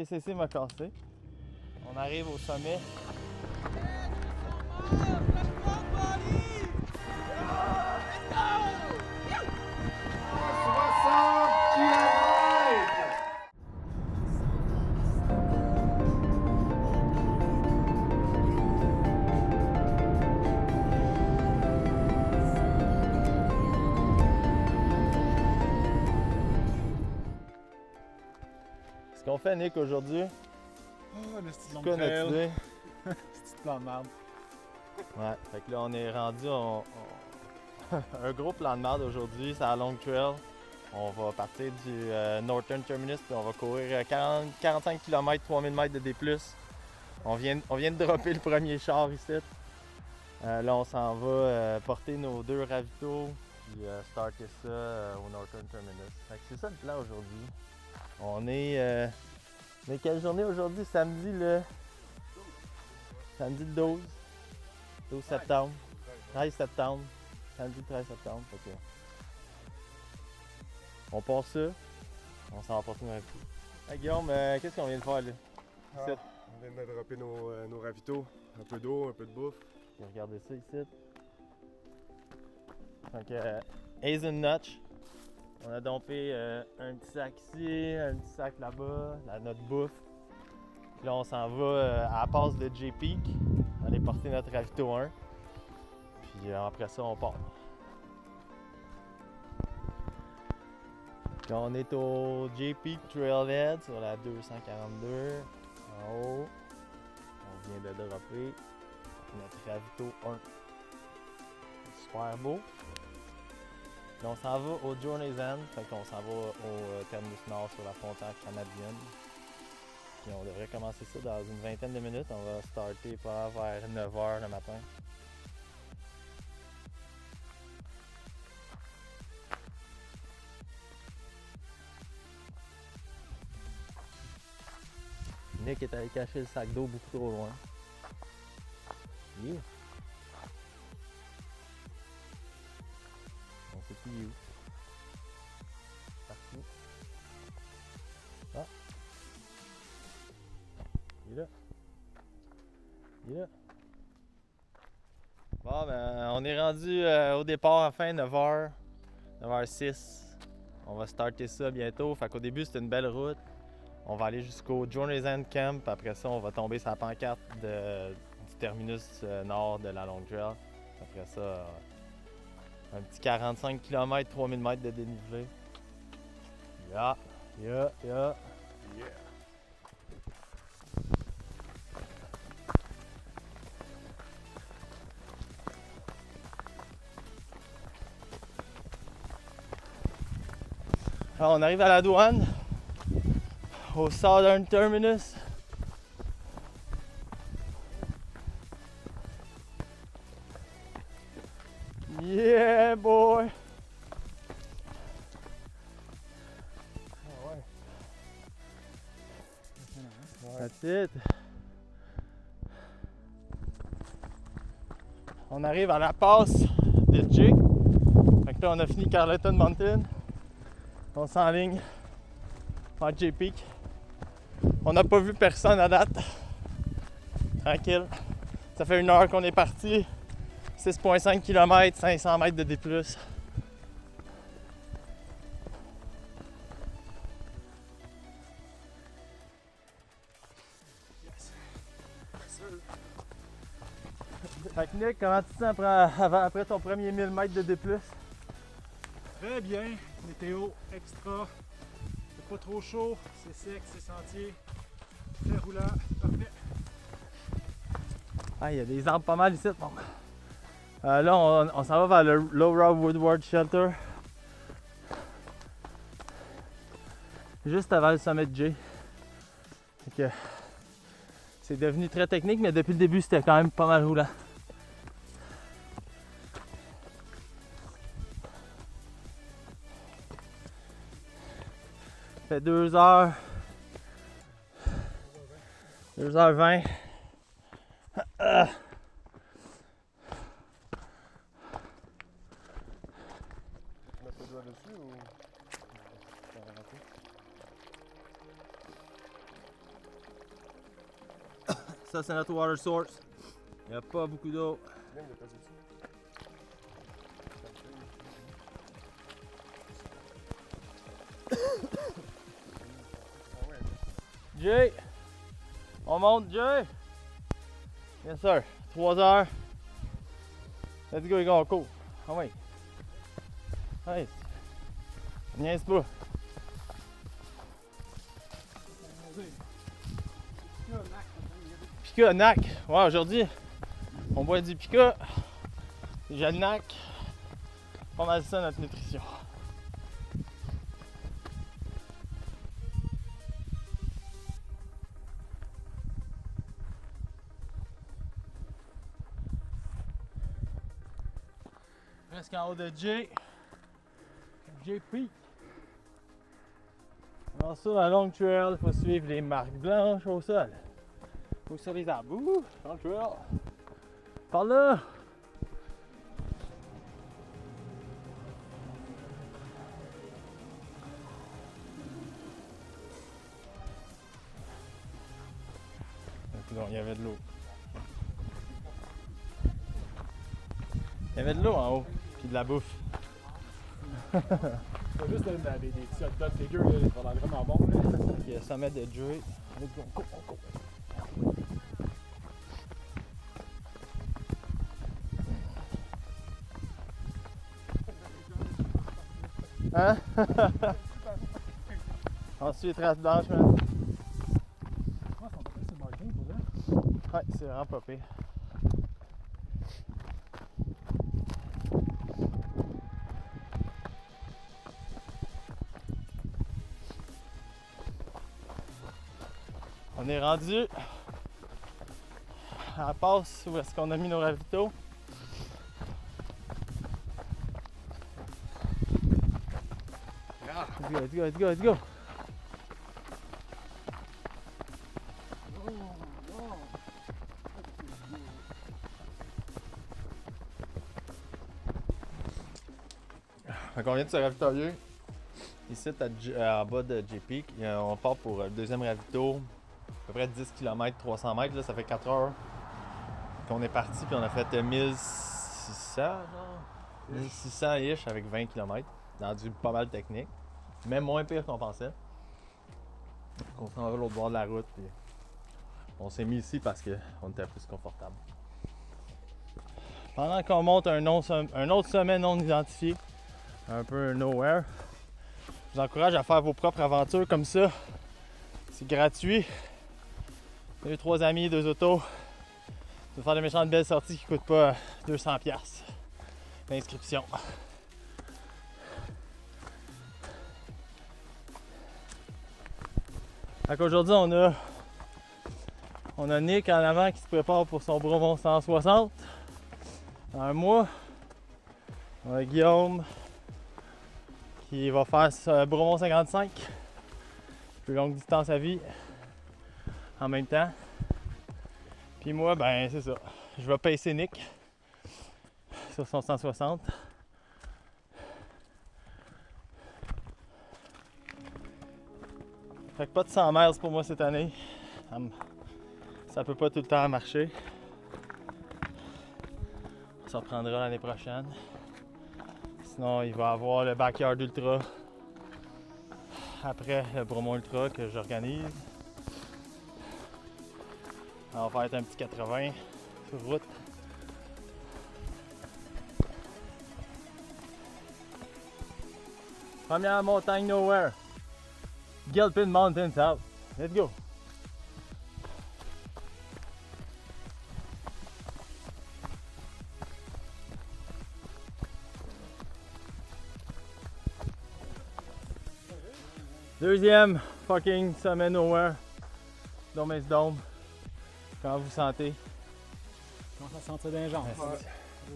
CC m'a cassé. On arrive au sommet. Ce qu'on fait, Nick, aujourd'hui, Oh, le style long quoi notre trail. idée? Petit plan de merde. Ouais, fait que là, on est rendu un gros plan de merde aujourd'hui, c'est la Long Trail. On va partir du Northern Terminus, puis on va courir 45 km, 3000 mètres de D+. On vient de dropper le premier char ici. Là, on s'en va porter nos 2 ravitaux, puis starter ça au Northern Terminus. Fait que c'est ça le plan aujourd'hui. On est quelle journée aujourd'hui? Samedi le 12 septembre. 13 septembre. Samedi 13 septembre. Fait que on part ça. On s'en va porter nos ravitaux. Hey Guillaume, qu'est-ce qu'on vient de faire là? Ici. On vient de dropper nos ravitaux. Un peu d'eau, un peu de bouffe. Puis regardez ça ici. Donc, Hazen Notch. On a dompé un petit sac ici, un petit sac là-bas, notre bouffe. Puis là, on s'en va à la passe de J-Peak, aller porter notre ravito 1. Puis après ça, on part. Puis on est au J-Peak Trailhead sur la 242. En haut, on vient de dropper notre ravito 1. C'est super beau. Puis on s'en va au Journey's End, fait qu'on s'en va au terminus nord sur la frontière canadienne. Puis on devrait commencer ça dans une vingtaine de minutes. On va starter vers 9h le matin. Nick est allé cacher le sac d'eau beaucoup trop loin. Yeah. On sait plus où. Parti. Ah. Il est là. Il est là. Bon, ben, on est rendu au départ à fin 9h. 9h06. On va starter ça bientôt. Fait qu'au début, c'était une belle route. On va aller jusqu'au Journey's End Camp. Après ça, on va tomber sur la pancarte du terminus nord de la Long Trail. Après ça, un petit 45 km, 3000 mètres de dénivelé. Yeah. Yeah! Alors, on arrive à la douane, au Southern Terminus. Yeah, boy! Ah ouais. That's it. On arrive à la passe de Jake. Fait que là, on a fini Carleton Mountain. On s'enligne vers J-Peak. On n'a pas vu personne à date. Tranquille. Ça fait 1 heure qu'on est parti. 6,5 km, 500 mètres de D+. Fait que Nick, comment tu te sens après ton premier 1000 mètres de D+? Très bien. Météo extra. C'est pas trop chaud. C'est sec, c'est sentier. Très roulant. Parfait. Ah, il y a des arbres pas mal ici. Bon. Là, on s'en va vers le Low Rock Woodward Shelter. Juste avant le sommet de J. Fait que c'est devenu très technique, mais depuis le début, c'était quand même pas mal roulant. Ça fait 2h. 2h20. Mettre le doigt dessus ou. Ça, c'est notre water source. Il n'y a pas beaucoup d'eau. Jay! On monte, Jay! Yes, sir. 3 heures. Let's go, les gars, on court. Ah oui. Allez. Niaise pas. Pika, NAC. Ouais, aujourd'hui, on boit du Pika. J'ai le NAC. Pas mal ça, notre nutrition. Presque en haut de J. Peak. Alors sur la longue trail, il faut suivre les marques blanches au sol. Ou sur les arbres. Ouh, long trail. Par là. Donc, il y avait de l'eau. Il y avait de l'eau en haut, puis de la bouffe. C'est juste des petits hot dogs dégueux, là, ils vont l'air vraiment bon. Il y a 100 mètres de Joey. Let's go, go, go, go. Hein? Ensuite, trace blanche, man. Ouais, ils sont pas sur le marking pour vrai. Ouais, c'est vraiment pas pire. On est rendu à la passe où est-ce qu'on a mis nos ravitaux. Let's go, let's go, let's go, let's go. Donc on vient de se ravitailler ici en bas de J-Peak. On part pour le deuxième ravito, à peu près 10 km, 300 mètres. Là, ça fait 4 heures qu'on est parti, puis on a fait 1600, genre 1600-ish avec 20 km dans du pas mal technique, mais moins pire qu'on pensait. On s'en va à l'autre bord de la route, puis on s'est mis ici parce qu'on était plus confortable. Pendant qu'on monte un autre sommet non identifié, un peu nowhere, je vous encourage à faire vos propres aventures comme ça. C'est gratuit. 2-3 amis, 2 autos. De faire des méchantes belles sorties qui ne coûtent pas 200$ d'inscription. Aujourd'hui, on a Nick en avant qui se prépare pour son Bromont 160 dans un mois. On a Guillaume qui va faire ce Bromont 55, plus longue distance à vie en même temps. Puis moi, ben c'est ça, je vais pacer Nick sur son 160. Fait que pas de 100 miles pour moi cette année. Ça peut pas tout le temps marcher. On s'en reprendra l'année prochaine. Sinon, il va y avoir le Backyard Ultra après le Bromont Ultra que j'organise. On va faire un petit 80 sur route. Première montagne nowhere. Gilpin Mountain South. Let's go! Deuxième fucking sommet nowhere. Dome Dome. Comment vous sentez? Comment ça sentir dans les jambes? Ouais. Moi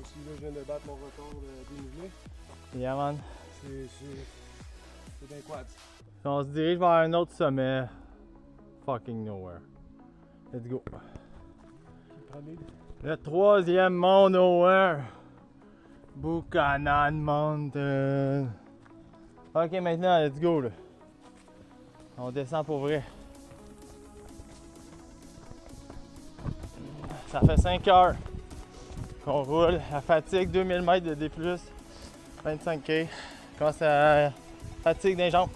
aussi, là, je viens de battre mon record de dénivelé. Yeah, man. C'est bien quad. On se dirige vers un autre sommet. Fucking nowhere. Let's go. Le troisième mont nowhere. Buchanan Mountain. Ok, maintenant, let's go là. On descend pour vrai. Ça fait 5 heures qu'on roule. La fatigue, 2000 mètres de D+, 25K. Quand ça fatigue des jambes.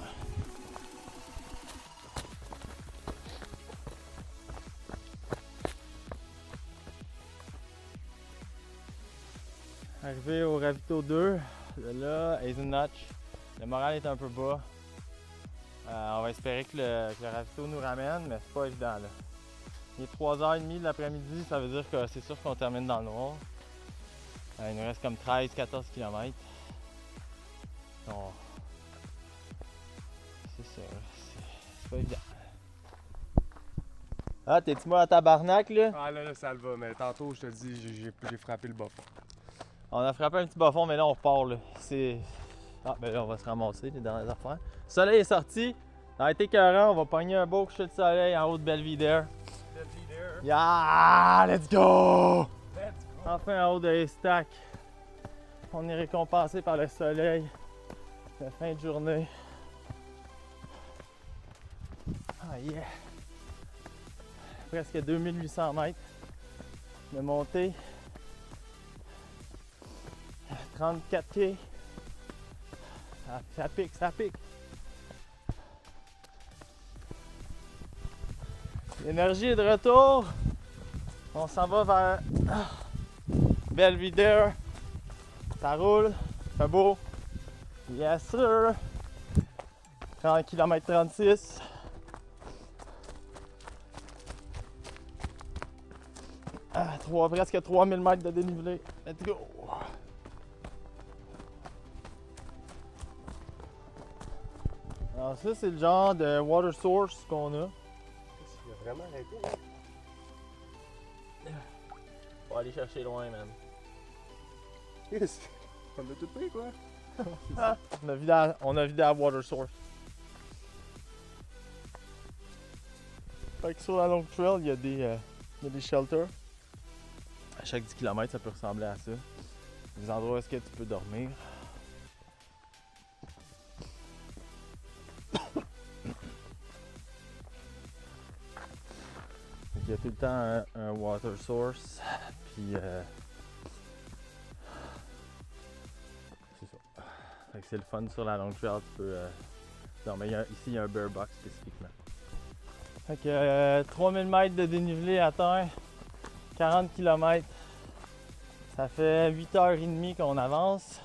Arrivé au ravito 2, là, Eisenach, le moral est un peu bas. On va espérer que le ravito nous ramène, mais c'est pas évident là. Il est 3h30 de l'après-midi, ça veut dire que c'est sûr qu'on termine dans le noir. Il nous reste comme 13-14 km. Donc, c'est ça, c'est pas évident. Ah, t'es-tu moi à tabarnak là? Ah là, ça le va, mais tantôt, je te dis, j'ai frappé le bas fond. On a frappé un petit bas fond, mais là on repart là. C'est. Ah, ben là on va se ramasser les dernières affaires. Le soleil est sorti. Ça a été écœurant, on va pogner un beau coucher de soleil en haut de Belvedere. Belvedere. Yeah! Let's go! Let's go. Enfin en haut de Haystack. On est récompensé par le soleil de fin de journée. Ah yeah! Presque 2800 mètres de montée. 34K. Ça pique, ça pique. L'énergie est de retour. On s'en va vers Belvedere. Ça roule, fait beau. Yes sir. 30 km 36. Presque 3000 mètres de dénivelé. Let's go. Alors ça c'est le genre de water source qu'on a. Il a vraiment arrêté. On va aller chercher loin, man. Yes. On a tout pris, quoi. On a vidé la water source. Fait que sur la longue trail, il y a des shelters. À chaque 10 km, ça peut ressembler à ça. Des endroits où est-ce que tu peux dormir. Il y a tout le temps un water source. Puis c'est ça. Fait que c'est le fun sur la longue trail. Tu peux dormir. Ici, il y a un bear box spécifiquement. Fait que 3000 mètres de dénivelé à terre. 40 km. Ça fait 8h30 qu'on avance.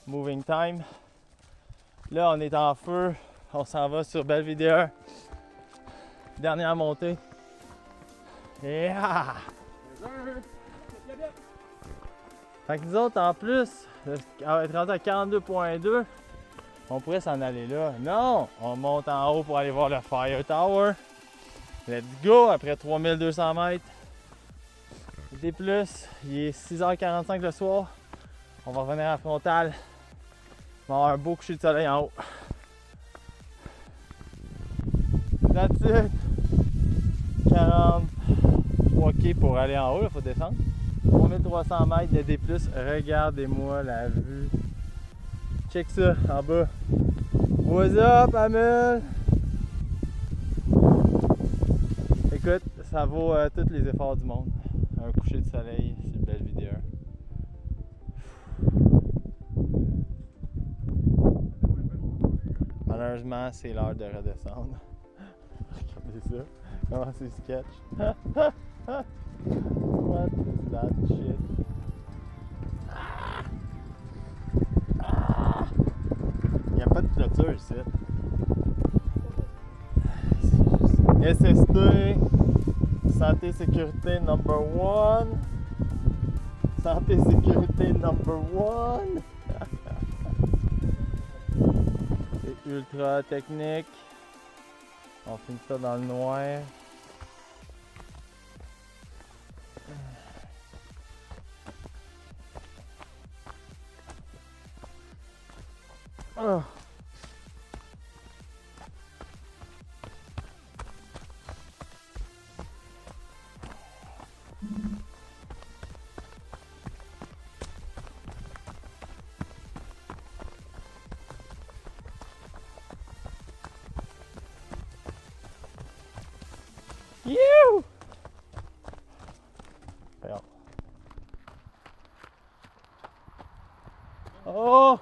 Moving time. Là, on est en feu. On s'en va sur Belvedere. Dernière montée. Yeah! Fait que nous autres, en plus, on va être rendu à 42.2. On pourrait s'en aller là. Non! On monte en haut pour aller voir le Fire Tower. Let's go! Après 3200 mètres. D+, il est 6h45 le soir. On va revenir à Frontal. On va avoir un beau coucher de soleil en haut. That's it. 43K pour aller en haut, il faut descendre. 3300 mètres de D+. Regardez-moi la vue. Check ça en bas. What's up, Amel? Écoute, ça vaut tous les efforts du monde. Un coucher de soleil sur le Belvedere. Malheureusement, c'est l'heure de redescendre. Regardez ça. Comment c'est sketch. What is that shit? Il n'y a pas de clôture ici. SST. Santé, sécurité number one. Santé, sécurité number one. C'est ultra technique. On finit ça dans le noir. Oh. You! Oh!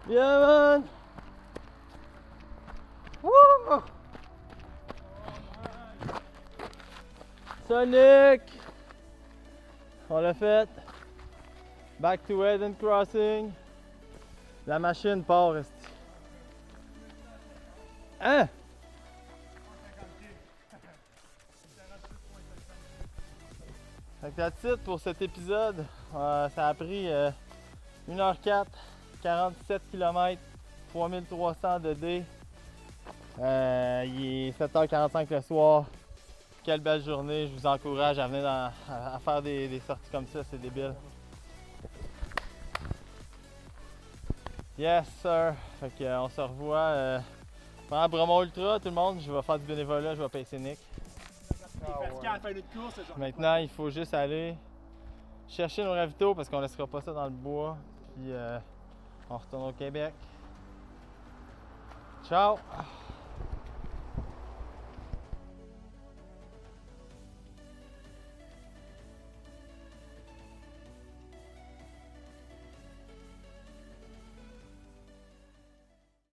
Yeah, man! Woo! Sonic! On l'a fait. Back to Eden Crossing. La machine part, esti. Hein? Fait que that's it pour cet épisode. Ça a pris 1h04, 47 km, 3300 de D. Il est 7h45 le soir. Quelle belle journée. Je vous encourage à venir à faire des sorties comme ça, c'est débile. Yes, sir. Fait que, on se revoit pendant Bromont Ultra, tout le monde. Je vais faire du bénévolat, je vais payer Nick. T'es fatigué à la fin d'une course, c'est genre. Maintenant, il faut juste aller chercher nos ravitaux parce qu'on laissera pas ça dans le bois. Puis on retourne au Québec. Ciao!